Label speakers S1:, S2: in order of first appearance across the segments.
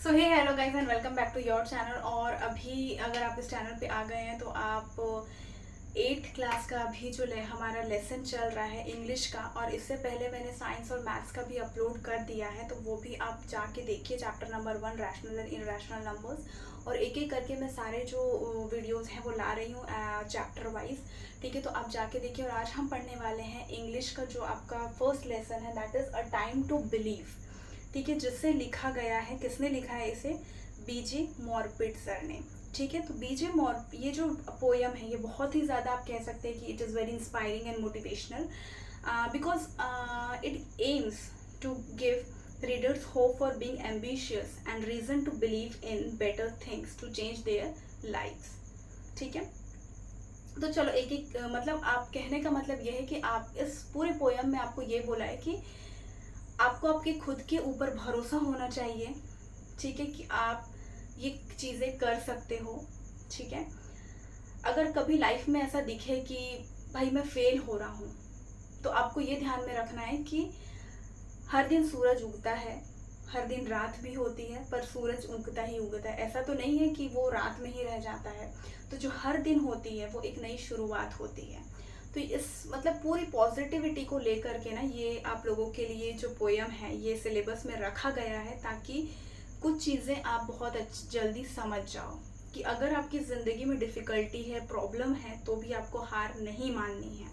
S1: So hey hello guys and welcome back to your channel. और अभी अगर आप इस चैनल पे आ गए हैं तो आप 8th क्लास का अभी जो हमारा लेसन चल रहा है इंग्लिश का, और इससे पहले मैंने साइंस और मैथ्स का भी अपलोड कर दिया है, तो वो भी आप जाके देखिए। Chapter number 1 rational and irrational numbers, और एक एक करके मैं सारे जो वीडियोस हैं वो ला रही हूँ चैप्टर वाइज। ठीक है, तो आप जाके देखिए। और आज हम पढ़ने वाले हैं इंग्लिश का जो आपका फर्स्ट लेसन है, that is a time to believe. ठीक है, जिससे लिखा गया है, किसने लिखा है इसे? बीजे मॉर्पिट सर ने। ठीक है, तो बीजे मॉर्प ये जो पोयम है ये बहुत ही ज़्यादा आप कह सकते हैं कि it is very inspiring and motivational, because it aims to give readers hope for being ambitious and reason to believe in better things to change their lifes. ठीक है, तो चलो एक एक मतलब आप कहने का मतलब यह है कि आप इस पूरे पोयम में आपको ये बोला है कि आपको आपके खुद के ऊपर भरोसा होना चाहिए। ठीक है, कि आप ये चीज़ें कर सकते हो। ठीक है, अगर कभी लाइफ में ऐसा दिखे कि भाई मैं फेल हो रहा हूँ, तो आपको ये ध्यान में रखना है कि हर दिन सूरज उगता है, हर दिन रात भी होती है, पर सूरज उगता ही उगता है। ऐसा तो नहीं है कि वो रात में ही रह जाता है। तो जो हर दिन होती है वो एक नई शुरुआत होती है। तो इस मतलब पूरी पॉजिटिविटी को लेकर के ना ये आप लोगों के लिए जो पोयम है ये सिलेबस में रखा गया है, ताकि कुछ चीज़ें आप बहुत जल्दी समझ जाओ कि अगर आपकी ज़िंदगी में डिफ़िकल्टी है, प्रॉब्लम है, तो भी आपको हार नहीं माननी है।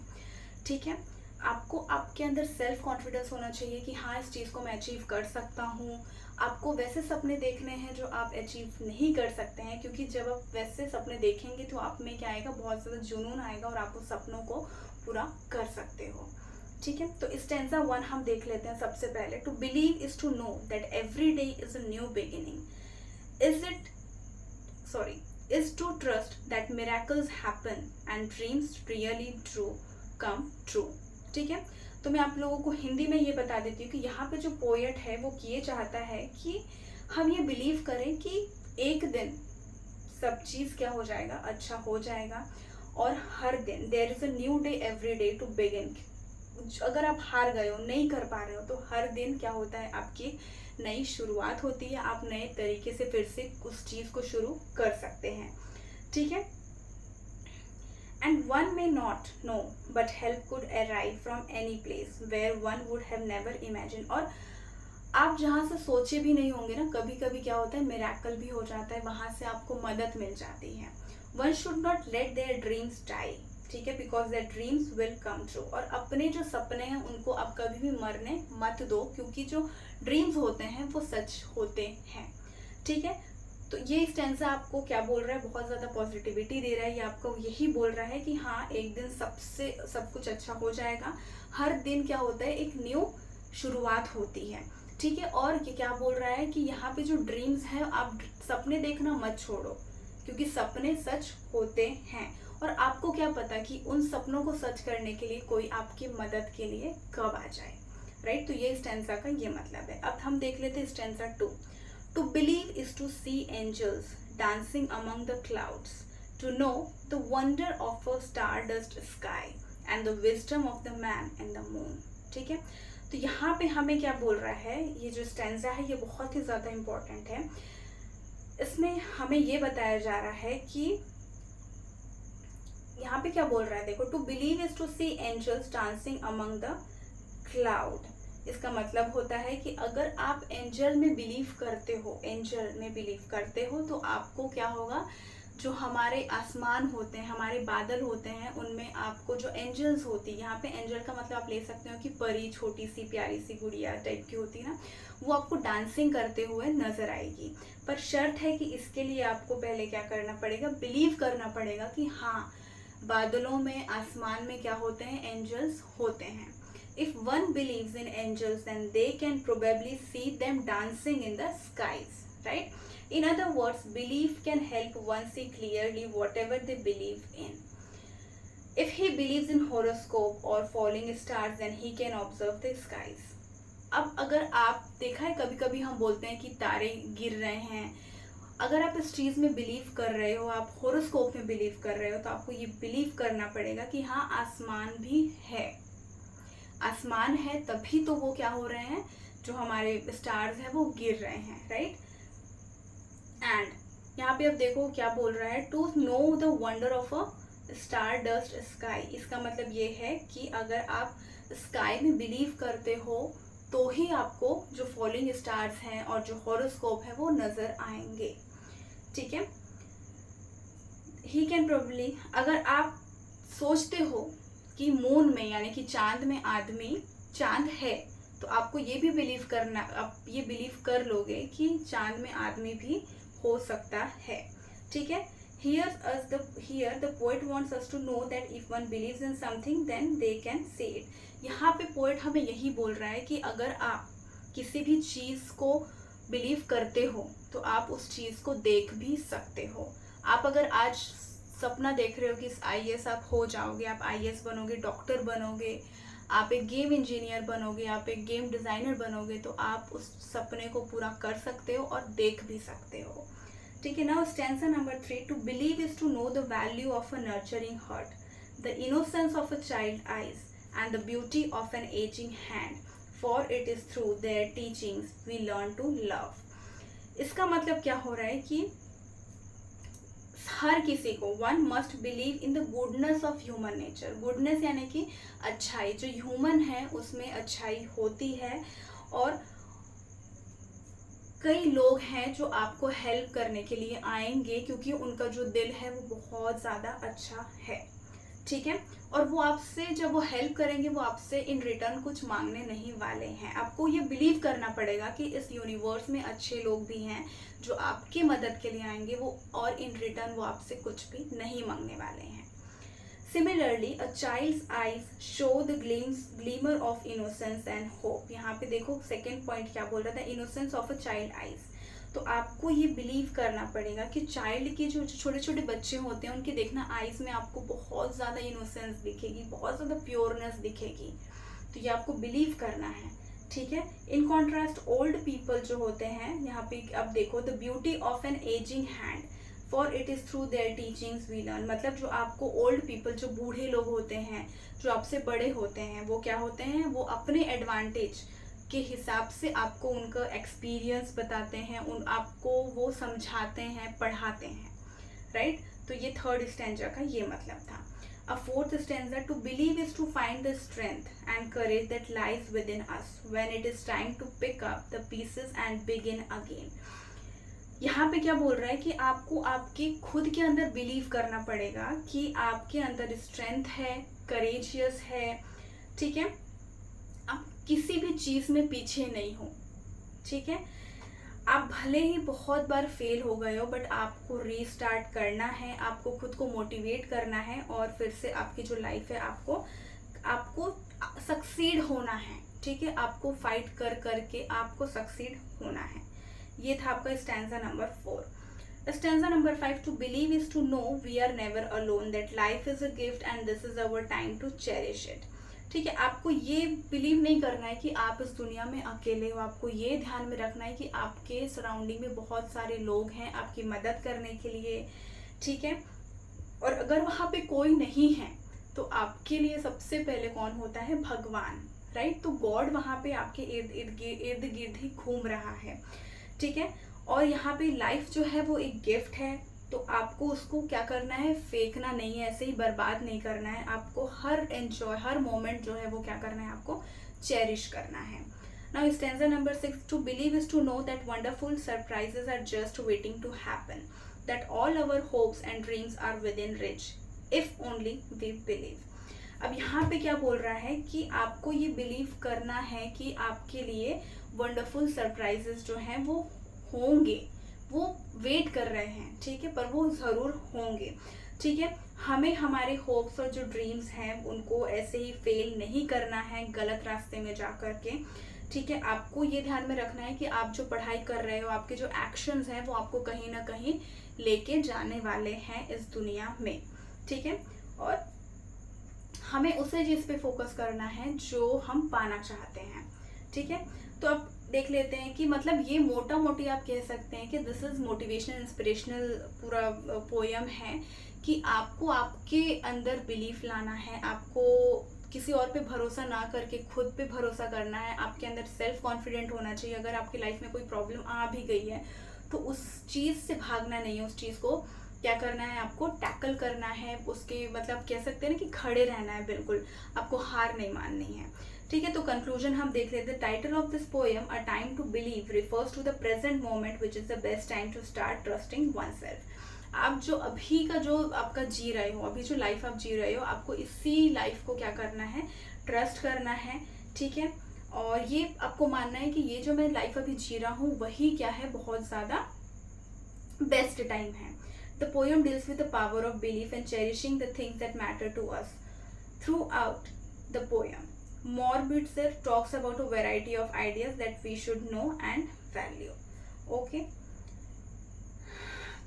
S1: ठीक है, आपको आपके अंदर सेल्फ कॉन्फिडेंस होना चाहिए कि हाँ, इस चीज़ को मैं अचीव कर सकता हूँ। आपको वैसे सपने देखने हैं जो आप अचीव नहीं कर सकते हैं, क्योंकि जब आप वैसे सपने देखेंगे तो आप में क्या आएगा, बहुत ज़्यादा जुनून आएगा और आप उस सपनों को पूरा कर सकते हो। ठीक है, तो स्टैंजा 1 हम देख लेते हैं सबसे पहले। To believe is to know that every day is a new beginning. Is it sorry is to trust that miracles happen and dreams really true come true। ठीक है, तो मैं आप लोगों को हिंदी में ये बता देती हूँ कि यहाँ पे जो पोएट है वो ये चाहता है कि हम ये बिलीव करें कि एक दिन सब चीज़ क्या हो जाएगा, अच्छा हो जाएगा। और हर दिन there is a new day every day to begin. अगर आप हार गए हो, नहीं कर पा रहे हो, तो हर दिन क्या होता है, आपकी नई शुरुआत होती है। आप नए तरीके से फिर से उस चीज़ को शुरू कर सकते हैं। ठीक है, and one may not know but help could arrive from any place where one would have never imagine. और आप जहाँ से सोचे भी नहीं होंगे ना, कभी कभी क्या होता है, मिरेकल भी हो जाता है, वहाँ से आपको मदद मिल जाती है। One should not let their dreams die. ठीक है, because their dreams will come true. और अपने जो सपने हैं उनको आप कभी भी मरने मत दो, क्योंकि जो ड्रीम्स होते हैं वो सच होते हैं। ठीक है, तो ये स्टेंजा आपको क्या बोल रहा है, बहुत ज़्यादा पॉजिटिविटी दे रहा है। ये आपको यही बोल रहा है कि हाँ, एक दिन सबसे सब कुछ अच्छा हो जाएगा। हर दिन क्या होता है, एक न्यू शुरुआत होती है। ठीक है, और ये क्या बोल रहा है कि यहाँ पे जो ड्रीम्स हैं, आप सपने देखना मत छोड़ो, क्योंकि सपने सच होते हैं। और आपको क्या पता कि उन सपनों को सच करने के लिए कोई आपकी मदद के लिए कब आ जाए। राइट, तो ये स्टेंजा का ये मतलब है। अब हम देख लेते हैं stanza 2। To believe is to see angels dancing among the clouds, to know the wonder of a stardust sky and the wisdom of the man and the moon. ठीक है, तो यहाँ पे हमें क्या बोल रहा है, ये जो स्टेंजा है ये बहुत ही ज़्यादा इम्पोर्टेंट है। इसमें हमें ये बताया जा रहा है कि यहाँ पे क्या बोल रहा है, देखो, to believe is to see angels dancing among the cloud. इसका मतलब होता है कि अगर आप एंजल में बिलीव करते हो, एंजल में बिलीव करते हो, तो आपको क्या होगा, जो हमारे आसमान होते हैं, हमारे बादल होते हैं, उनमें आपको जो एंजल्स होती है, यहाँ पे एंजल का मतलब आप ले सकते हो कि परी, छोटी सी प्यारी सी गुड़िया टाइप की होती है ना, वो आपको डांसिंग करते हुए नजर आएगी। पर शर्त है कि इसके लिए आपको पहले क्या करना पड़ेगा, बिलीव करना पड़ेगा कि हाँ, बादलों में, आसमान में क्या होते हैं, एंजल्स होते हैं। If one believes in angels, then they can probably see them dancing in the skies, right? In other words, belief can help one see clearly whatever they believe in. If he believes in horoscope or falling stars, then he can observe the skies. अब अगर आप देखा है, कभी कभी हम बोलते हैं कि तारे गिर रहे हैं। अगर आप इस चीज़ में बिलीव कर रहे हो, आप होरोस्कोप में बिलीव कर रहे हो, तो आपको ये बिलीव करना पड़ेगा कि हाँ, आसमान भी है। आसमान है तभी तो वो क्या हो रहे हैं, जो हमारे स्टार्स हैं वो गिर रहे हैं। राइट, एंड यहाँ पे अब देखो क्या बोल रहा है, to know the wonder of a stardust sky. इसका मतलब ये है कि अगर आप स्काई में बिलीव करते हो तो ही आपको जो फॉलिंग स्टार्स हैं और जो हॉरोस्कोप है वो नजर आएंगे। ठीक है, ही कैन प्रोबेबली, अगर आप सोचते हो कि मून में यानी कि चांद में आदमी चांद है, तो आपको ये भी बिलीव करना, आप ये बिलीव कर लोगे कि चांद में आदमी भी हो सकता है। ठीक है, here the poet wants us to know that if one believes in something then they can say it। यहाँ पे पोएट हमें यही बोल रहा है कि अगर आप किसी भी चीज को बिलीव करते हो तो आप उस चीज को देख भी सकते हो। आप अगर आज सपना देख रहे हो कि आईएएस आप हो जाओगे, आप आईएएस बनोगे, डॉक्टर बनोगे, आप एक गेम इंजीनियर बनोगे, आप एक गेम डिजाइनर बनोगे, तो आप उस सपने को पूरा कर सकते हो और देख भी सकते हो। ठीक है, now stanza number 3, to believe is to know the value of a nurturing heart, the innocence of a child eyes and the beauty of an ageing hand, for it is through their teachings we learn to love. इसका मतलब क्या हो रहा है कि हर किसी को, one must believe in the goodness of human nature. Goodness यानी कि अच्छाई, जो ह्यूमन है उसमें अच्छाई होती है, और कई लोग हैं जो आपको हेल्प करने के लिए आएंगे क्योंकि उनका जो दिल है वो बहुत ज़्यादा अच्छा है। ठीक है, और वो आपसे जब वो हेल्प करेंगे वो आपसे इन रिटर्न कुछ मांगने नहीं वाले हैं। आपको ये बिलीव करना पड़ेगा कि इस यूनिवर्स में अच्छे लोग भी हैं जो आपकी मदद के लिए आएंगे, वो और इन रिटर्न वो आपसे कुछ भी नहीं मांगने वाले हैं। Similarly, a child's eyes show the glimmer of innocence and hope। यहाँ पे देखो सेकेंड पॉइंट क्या बोल रहा था, innocence of a child eyes। तो आपको ये बिलीव करना पड़ेगा कि चाइल्ड के जो छोटे छोटे बच्चे होते हैं उनके देखना आईज में आपको बहुत ज़्यादा इनोसेंस दिखेगी, बहुत ज़्यादा प्योरनेस दिखेगी, तो ये आपको बिलीव करना है। ठीक है, इन कॉन्ट्रास्ट ओल्ड पीपल जो होते हैं, यहाँ पे अब देखो, the beauty of an ageing hand, for it is through their teachings we learn. मतलब जो आपको ओल्ड पीपल, जो बूढ़े लोग होते हैं, जो आपसे बड़े होते हैं, वो क्या होते हैं, वो अपने एडवांटेज के हिसाब से आपको उनका एक्सपीरियंस बताते हैं, उन आपको वो समझाते हैं, पढ़ाते हैं। राइट, तो ये थर्ड स्टैंजा का ये मतलब था। A fourth stanza, to believe is to find the strength and courage that lies within us when it is time to pick up the pieces and begin again। यहाँ पे क्या बोल रहा है कि आपको आपके खुद के अंदर बिलीव करना पड़ेगा कि आपके अंदर स्ट्रेंथ है, करेजियस है। ठीक है, आप किसी भी चीज़ में पीछे नहीं हो। ठीक है, आप भले ही बहुत बार फेल हो गए हो, बट आपको रीस्टार्ट करना है, आपको खुद को मोटिवेट करना है, और फिर से आपकी जो लाइफ है आपको सक्सीड होना है। ठीक है, आपको फाइट कर करके आपको सक्सीड होना है। ये था आपका stanza number 4। Stanza number 5, to believe is to know we are never alone, that life is a gift and this is our time to cherish it. ठीक है, आपको ये बिलीव नहीं करना है कि आप इस दुनिया में अकेले हो। आपको ये ध्यान में रखना है कि आपके सराउंडिंग में बहुत सारे लोग हैं आपकी मदद करने के लिए। ठीक है, और अगर वहाँ पे कोई नहीं है तो आपके लिए सबसे पहले कौन होता है, भगवान। राइट, तो गॉड वहाँ पे आपके इर्द गिर्द ही घूम रहा है। ठीक है, और यहाँ पे लाइफ जो है वो एक गिफ्ट है, तो आपको उसको क्या करना है, फेंकना नहीं है, ऐसे ही बर्बाद नहीं करना है। आपको हर मोमेंट जो है वो क्या करना है, आपको चेरिश करना है। Now stanza number 6, to believe is to know that wonderful surprises are just waiting to happen, that all our hopes and dreams are within reach if only we believe. अब यहाँ पे क्या बोल रहा है कि आपको ये बिलीव करना है कि आपके लिए वंडरफुल सरप्राइजेस जो हैं वो होंगे, वो वेट कर रहे हैं। ठीक है, पर वो ज़रूर होंगे। ठीक है, हमें हमारे होप्स और जो ड्रीम्स हैं उनको ऐसे ही फेल नहीं करना है गलत रास्ते में जा कर के। ठीक है, आपको ये ध्यान में रखना है कि आप जो पढ़ाई कर रहे हो, आपके जो एक्शंस हैं वो आपको कहीं ना कहीं लेके जाने वाले हैं इस दुनिया में। ठीक है, और हमें उसे चीज़ पे फोकस करना है जो हम पाना चाहते हैं। ठीक है, तो अब देख लेते हैं कि मतलब ये मोटा मोटी आप कह सकते हैं कि दिस इज मोटिवेशनल इंस्पिरेशनल पूरा पोयम है कि आपको आपके अंदर बिलीफ लाना है, आपको किसी और पे भरोसा ना करके खुद पे भरोसा करना है, आपके अंदर सेल्फ कॉन्फिडेंट होना चाहिए। अगर आपकी लाइफ में कोई प्रॉब्लम आ भी गई है तो उस चीज़ से भागना नहीं है, उस चीज़ को क्या करना है, आपको टैकल करना है, उसके मतलब कह सकते हैं ना कि खड़े रहना है, बिल्कुल आपको हार नहीं माननी है। ठीक है, तो कंक्लूजन हम देख लेते हैं। Title of this poem, a time to believe, refers to the present moment which is the best time to start trusting oneself. आप जो अभी का जो आपका जी रहे हो, अभी जो लाइफ आप जी रहे हो, आपको इसी लाइफ को क्या करना है, ट्रस्ट करना है। ठीक है, और ये आपको मानना है कि ये जो मैं लाइफ अभी जी रहा हूँ वही क्या है, बहुत ज़्यादा बेस्ट टाइम है। The poem deals with the power of belief and cherishing the things that matter to us. Throughout the poem, Morbitzer talks about a variety of ideas that we should know and value. Okay?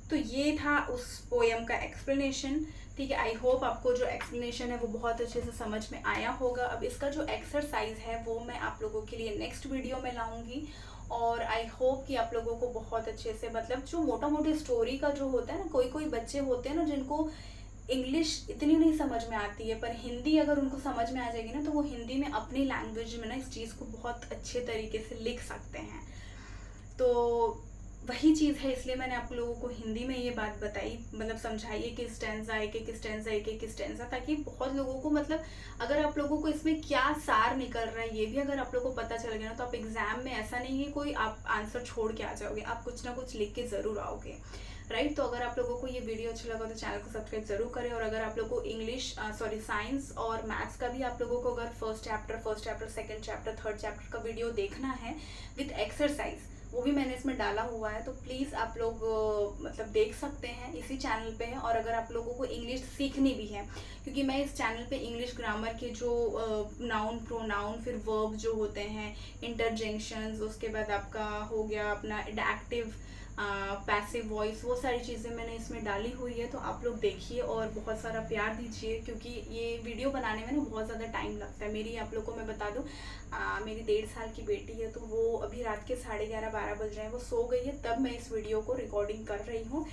S1: तो ये था उस poem का explanation. ठीक है, I hope आपको जो explanation है वो बहुत अच्छे से समझ में आया होगा। अब इसका जो एक्सरसाइज है वो मैं आप लोगों के लिए नेक्स्ट वीडियो में लाऊंगी, और आई होप कि आप लोगों को बहुत अच्छे से, मतलब जो मोटा मोटी स्टोरी का जो होता है ना, कोई कोई बच्चे होते हैं ना जिनको इंग्लिश इतनी नहीं समझ में आती है, पर हिंदी अगर उनको समझ में आ जाएगी ना, तो वो हिंदी में अपनी लैंग्वेज में ना इस चीज़ को बहुत अच्छे तरीके से लिख सकते हैं। तो वही चीज़ है, इसलिए मैंने आप लोगों को हिंदी में ये बात बताई, मतलब समझाइए कि स्टैंजा एक स्टैंजा एक स्टैंजा, ताकि बहुत लोगों को, मतलब अगर आप लोगों को इसमें क्या सार निकल रहा है ये भी अगर आप लोगों को पता चल गया ना, तो आप एग्जाम में ऐसा नहीं है कोई आप आंसर छोड़ के आ जाओगे, आप कुछ ना कुछ लिख के ज़रूर आओगे। राइट, तो अगर आप लोगों को ये वीडियो अच्छा लगा तो चैनल को सब्सक्राइब जरूर करें। और अगर आप लोगों को इंग्लिश साइंस और मैथ्स का भी आप लोगों को अगर first chapter, second chapter, third chapter का वीडियो देखना है विद एक्सरसाइज, वो भी मैंने इसमें डाला हुआ है, तो प्लीज़ आप लोग मतलब देख सकते हैं, इसी चैनल पे है। और अगर आप लोगों को इंग्लिश सीखनी भी है, क्योंकि मैं इस चैनल पे इंग्लिश ग्रामर के जो नाउन, प्रोनाउन, फिर वर्ब जो होते हैं, इंटरजेंक्शंस, उसके बाद आपका हो गया अपना एक्टिव, पैसिव वॉइस, वो सारी चीज़ें मैंने इसमें डाली हुई है। तो आप लोग देखिए और बहुत सारा प्यार दीजिए, क्योंकि ये वीडियो बनाने में ना बहुत ज़्यादा टाइम लगता है। मेरी आप लोग को मैं बता दूँ, मेरी 1.5 साल की बेटी है, तो वो अभी रात के 11:30-12 बज रहे हैं, वो सो गई है, तब मैं इस वीडियो को रिकॉर्डिंग कर रही हूँ,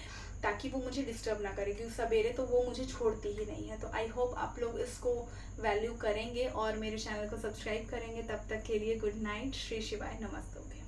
S1: ताकि वो मुझे डिस्टर्ब ना करे, क्योंकि सवेरे तो वो मुझे छोड़ती ही नहीं है। तो आई होप आप लोग इसको वैल्यू करेंगे और मेरे चैनल को सब्सक्राइब करेंगे। तब तक के लिए गुड नाइट, श्री शिवाय, नमस्ते।